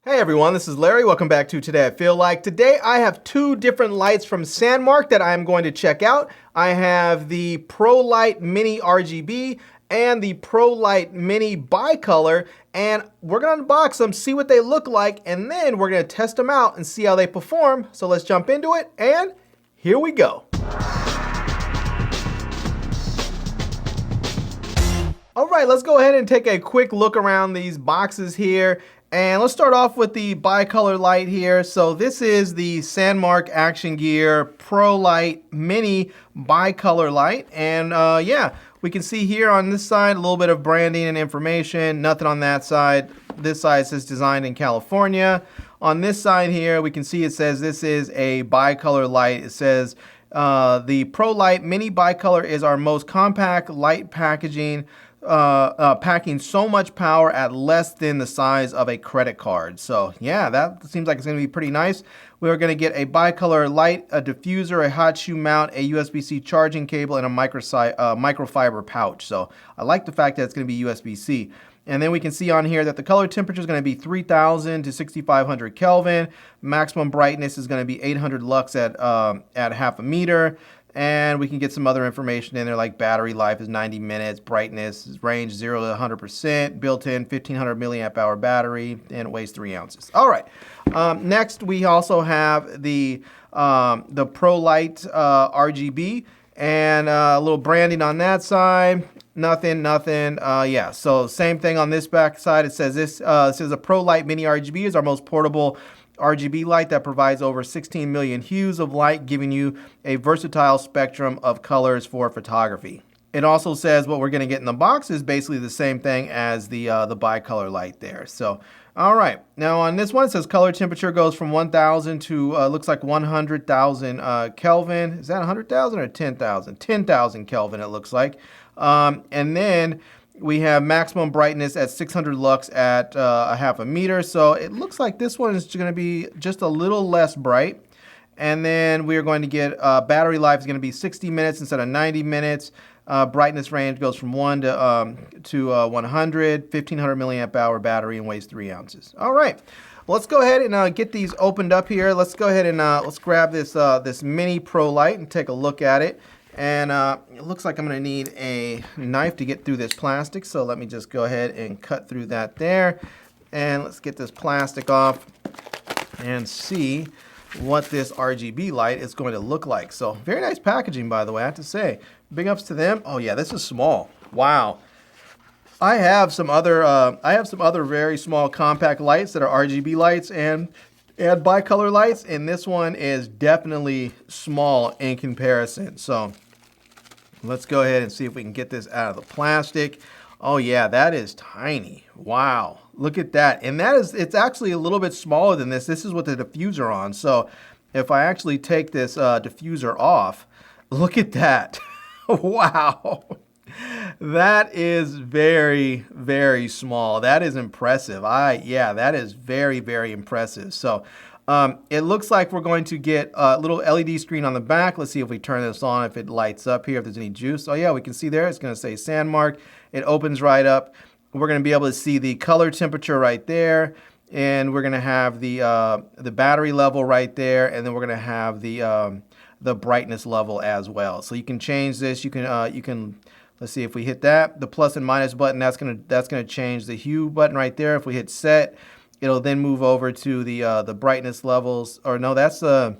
Hey everyone, this is Larry. Welcome back to Today I Feel Like. Today I have two different lights from SandMarc that I'm going to check out. I have the ProLight Mini RGB and the ProLight Mini Bicolor, and we're going to unbox them, see what they look like, and then we're going to test them out and see how they perform. So let's jump into it, and here we go. All right, let's go ahead and take a quick look around these boxes here. And let's start off with the bicolor light here. So this is the SandMarc Action Gear ProLight Mini Bicolor Light. And yeah, we can see here on this side a little bit of branding and information. Nothing on that side. This side says designed in California. On this side here, we can see it says this is a bicolor light. It says the ProLight Mini Bicolor is our most compact light packaging. Packing so much power at less than the size of a credit card. So yeah, that seems like it's going to be pretty nice. We're going to get a bicolor light, a diffuser, a hot shoe mount, a USB-C charging cable, and a microfiber pouch. So I like the fact that it's going to be USB-C. And then we can see on here that the color temperature is going to be 3000 to 6500 Kelvin. Maximum brightness is going to be 800 lux at half a meter. And we can get some other information in there like battery life is 90 minutes, brightness is range 0 to 100%, built-in 1500 milliamp hour battery, and it weighs 3 ounces. All right. Next, we also have the ProLight RGB and a little branding on that side. Nothing. Yeah, so same thing on this back side. It says this says a ProLight Mini RGB is our most portable RGB light that provides over 16 million hues of light, giving you a versatile spectrum of colors for photography. It also says what we're going to get in the box is basically the same thing as the bicolor light there. So, all right. Now on this one, it says color temperature goes from 1,000 to looks like 100,000 Kelvin. Is that 100,000 or 10,000? 10,000 Kelvin it looks like. And then we have maximum brightness at 600 lux at a half a meter. So it looks like this one is going to be just a little less bright. And then we are going to get battery life is going to be 60 minutes instead of 90 minutes. Brightness range goes from 1 to 100, 1500 milliamp hour battery, and weighs 3 ounces. All right. Well, let's go ahead and get these opened up here. Let's go ahead and let's grab this this mini ProLight and take a look at it. And it looks like I'm going to need a knife to get through this plastic. So let me just go ahead and cut through that there. And let's get this plastic off and see what this RGB light is going to look like. So very nice packaging, by the way, I have to say. Big ups to them. Oh yeah, this is small. Wow. I have some other very small compact lights that are RGB lights and bicolor lights, and this one is definitely small in comparison. So let's go ahead and see if we can get this out of the plastic. Oh yeah, that is tiny. Wow, look at that. And it's actually a little bit smaller than this. This is with the diffuser on. So if I actually take this diffuser off, look at that. Wow. That is very, very small. That is impressive. Yeah, that is very, very impressive. So it looks like we're going to get a little LED screen on the back. Let's see if we turn this on, if it lights up here, if there's any juice. Oh yeah, we can see there. It's going to say SandMarc. It opens right up. We're going to be able to see the color temperature right there. And we're going to have the battery level right there. And then we're going to have the brightness level as well. So you can change this. You can let's see if we hit that, the plus and minus button, that's gonna change the hue button right there. If we hit set, it'll then move over to the brightness levels. Or no, that's I'm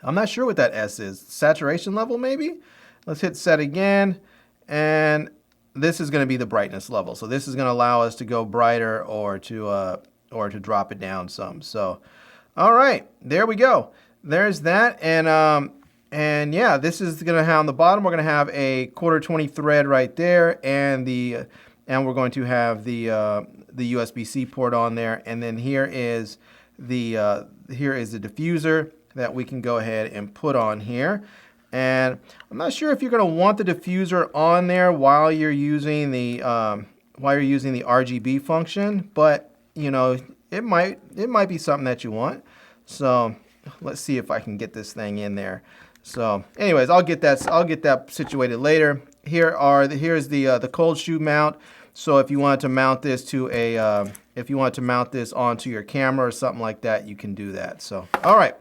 not sure what that S is. Saturation level maybe? Let's hit set again, and this is gonna be the brightness level. So this is gonna allow us to go brighter or to drop it down some. So, all right, there we go. There's that, and yeah, this is going to have on the bottom, we're going to have a 1/4-20 thread right there, and we're going to have the USB-C port on there, and then here is the diffuser that we can go ahead and put on here. And I'm not sure if you're going to want the diffuser on there while you're using the RGB function, but you know, it might be something that you want. So let's see if I can get this thing in there. So anyways, I'll get that situated later. Here's the cold shoe mount. So if you wanted to mount this to a if you want to mount this onto your camera or something like that, you can do that. So, all right.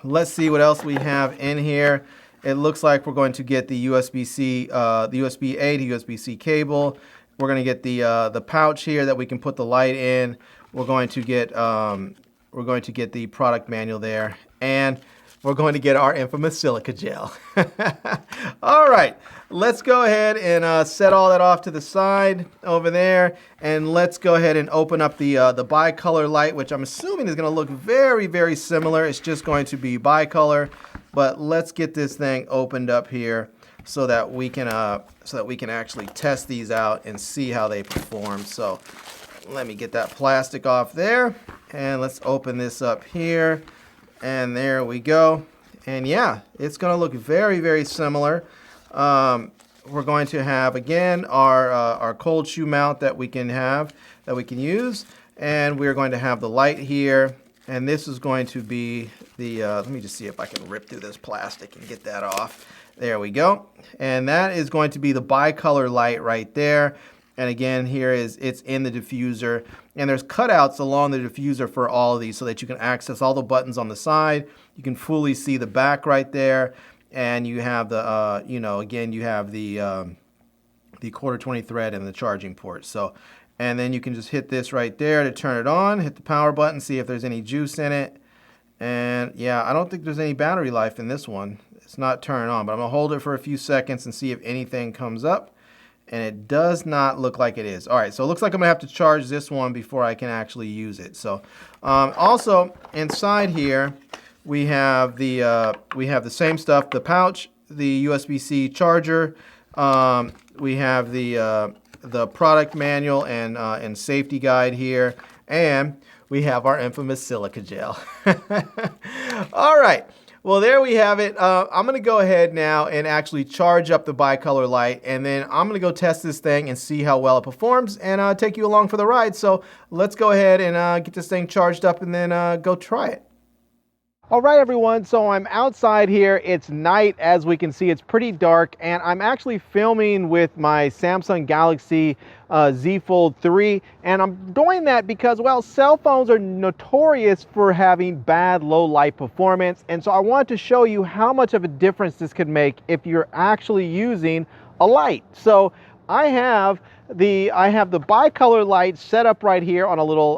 Let's see what else we have in here. It looks like we're going to get the USB-C, the USB-A to USB-C cable. We're going to get the pouch here that we can put the light in. We're going to get the product manual there, and we're going to get our infamous silica gel. All right, let's go ahead and set all that off to the side over there, and let's go ahead and open up the bicolor light, which I'm assuming is going to look very, very similar. It's just going to be bicolor, but let's get this thing opened up here so that we can actually test these out and see how they perform. So let me get that plastic off there, and let's open this up here. And there we go. And yeah, it's going to look very, very similar. We're going to have, again, our cold shoe mount that we can use. And we're going to have the light here. And this is going to be the, let me just see if I can rip through this plastic and get that off. There we go. And that is going to be the bicolor light right there. And again, it's in the diffuser. And there's cutouts along the diffuser for all of these so that you can access all the buttons on the side. You can fully see the back right there. And you have the, again, you have the quarter 20 thread and the charging port. So, and then you can just hit this right there to turn it on. Hit the power button, see if there's any juice in it. And yeah, I don't think there's any battery life in this one. It's not turned on, but I'm going to hold it for a few seconds and see if anything comes up. And it does not look like it is. All right, so it looks like I'm gonna have to charge this one before I can actually use it. So also inside here we have the same stuff: the pouch, the USB-C charger. We have the product manual and safety guide here, and we have our infamous silica gel. All right. Well, there we have it. I'm going to go ahead now and actually charge up the bicolor light, and then I'm going to go test this thing and see how well it performs and take you along for the ride. So let's go ahead and get this thing charged up and then go try it. All right, everyone, so I'm outside here. It's night. As we can see, it's pretty dark, and I'm actually filming with my Samsung Galaxy Z Fold 3, and I'm doing that because, well, cell phones are notorious for having bad low light performance, and so I want to show you how much of a difference this could make if you're actually using a light. So I have the bicolor light set up right here on a little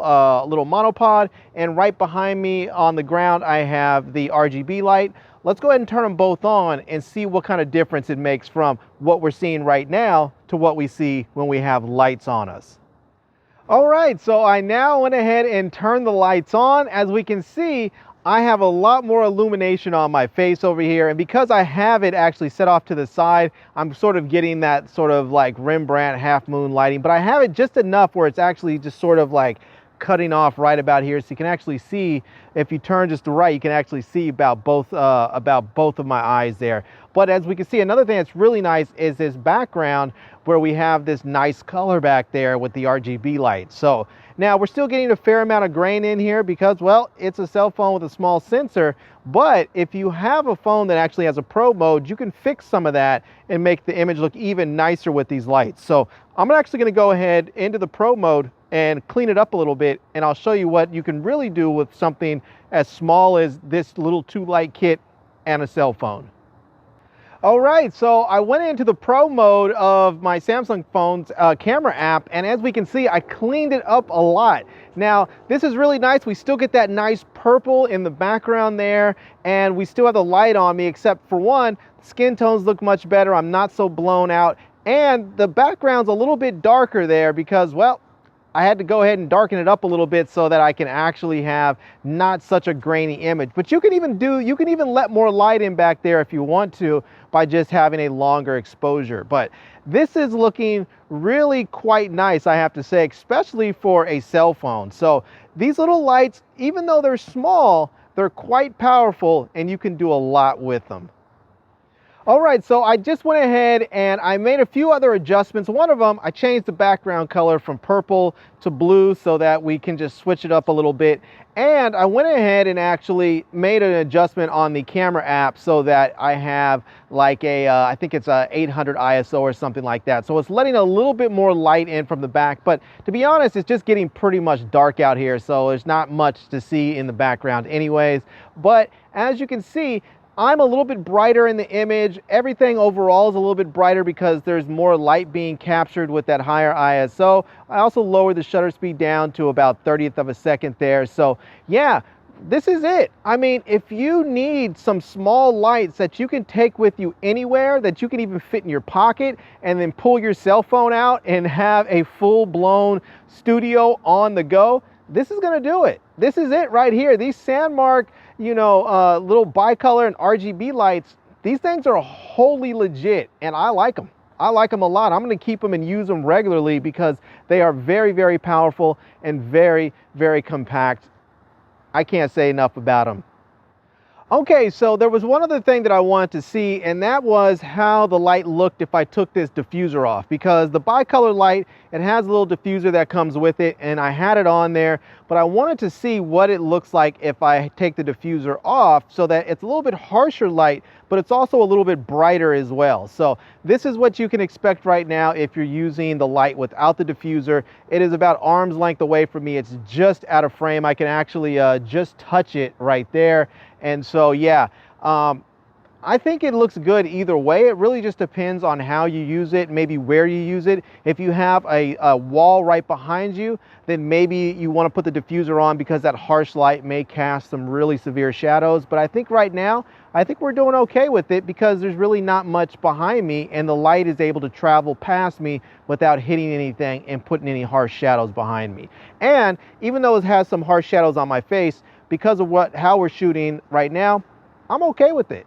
monopod, and right behind me on the ground I have the RGB light. Let's go ahead and turn them both on and see what kind of difference it makes from what we're seeing right now to what we see when we have lights on us. All right, so I now went ahead and turned the lights on. As we can see, I have a lot more illumination on my face over here, and because I have it actually set off to the side, I'm sort of getting that sort of like Rembrandt half moon lighting, but I have it just enough where it's actually just sort of like cutting off right about here, so you can actually see, if you turn just to the right, you can actually see about both of my eyes there. But as we can see, another thing that's really nice is this background where we have this nice color back there with the RGB light. So now we're still getting a fair amount of grain in here because, well, it's a cell phone with a small sensor, but if you have a phone that actually has a pro mode, you can fix some of that and make the image look even nicer with these lights. So I'm actually going to go ahead into the pro mode and clean it up a little bit, and I'll show you what you can really do with something as small as this little 2-light kit and a cell phone. All right, so I went into the pro mode of my Samsung phone's camera app, and as we can see, I cleaned it up a lot. Now, this is really nice. We still get that nice purple in the background there, and we still have the light on me, except for one, skin tones look much better. I'm not so blown out, and the background's a little bit darker there because, well, I had to go ahead and darken it up a little bit so that I can actually have not such a grainy image. But you can even let more light in back there if you want to by just having a longer exposure. But this is looking really quite nice, I have to say, especially for a cell phone. So these little lights, even though they're small, they're quite powerful and you can do a lot with them. All right, so I just went ahead and I made a few other adjustments. One of them, I changed the background color from purple to blue so that we can just switch it up a little bit. And I went ahead and actually made an adjustment on the camera app so that I have like a, I think it's a 800 ISO or something like that. So it's letting a little bit more light in from the back, but to be honest, it's just getting pretty much dark out here. So there's not much to see in the background anyways. But as you can see, I'm a little bit brighter in the image. Everything overall is a little bit brighter because there's more light being captured with that higher ISO. I also lowered the shutter speed down to about 30th of a second there. So yeah, this is it. I mean, if you need some small lights that you can take with you anywhere, that you can even fit in your pocket and then pull your cell phone out and have a full-blown studio on the go, this is gonna do it. This is it right here. These SandMarc, little bicolor and RGB lights, these things are wholly legit and I like them. I like them a lot. I'm going to keep them and use them regularly because they are very, very powerful and very, very compact. I can't say enough about them. Okay, so there was one other thing that I wanted to see, and that was how the light looked if I took this diffuser off, because the bicolor light, it has a little diffuser that comes with it, and I had it on there, but I wanted to see what it looks like if I take the diffuser off so that it's a little bit harsher light, but it's also a little bit brighter as well. So this is what you can expect right now if you're using the light without the diffuser. It is about arm's length away from me. It's just out of frame. I can actually just touch it right there. And so, yeah, I think it looks good either way. It really just depends on how you use it, maybe where you use it. If you have a wall right behind you, then maybe you want to put the diffuser on because that harsh light may cast some really severe shadows. But I think right now, I think we're doing okay with it because there's really not much behind me and the light is able to travel past me without hitting anything and putting any harsh shadows behind me. And even though it has some harsh shadows on my face, because of how we're shooting right now, I'm okay with it.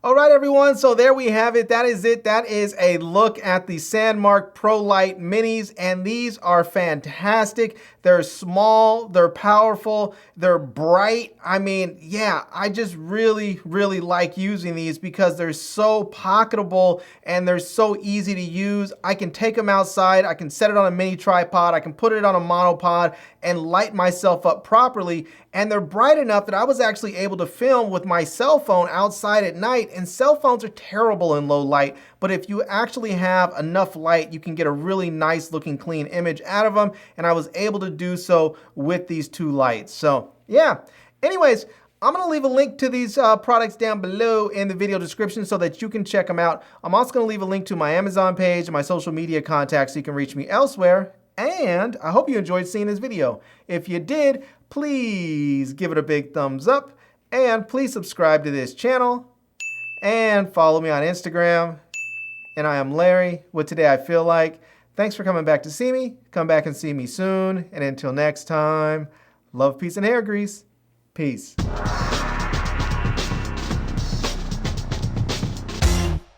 All right, everyone, so there we have it. That is it. That is a look at the SandMarc ProLight Minis, and these are fantastic. They're small, they're powerful, they're bright. I mean, yeah, I just really, really like using these because they're so pocketable and they're so easy to use. I can take them outside, I can set it on a mini tripod, I can put it on a monopod and light myself up properly, and they're bright enough that I was actually able to film with my cell phone outside at night. And cell phones are terrible in low light, but if you actually have enough light, you can get a really nice looking clean image out of them, and I was able to do so with these two lights. So yeah, anyways, I'm going to leave a link to these products down below in the video description so that you can check them out. I'm also going to leave a link to my Amazon page and my social media contacts so you can reach me elsewhere. And I hope you enjoyed seeing this video. If you did, please give it a big thumbs up, and please subscribe to this channel and follow me on Instagram. And I am Larry with Today I Feel Like. Thanks for coming back to see me. Come back and see me soon. And until next time, love, peace, and hair grease. Peace.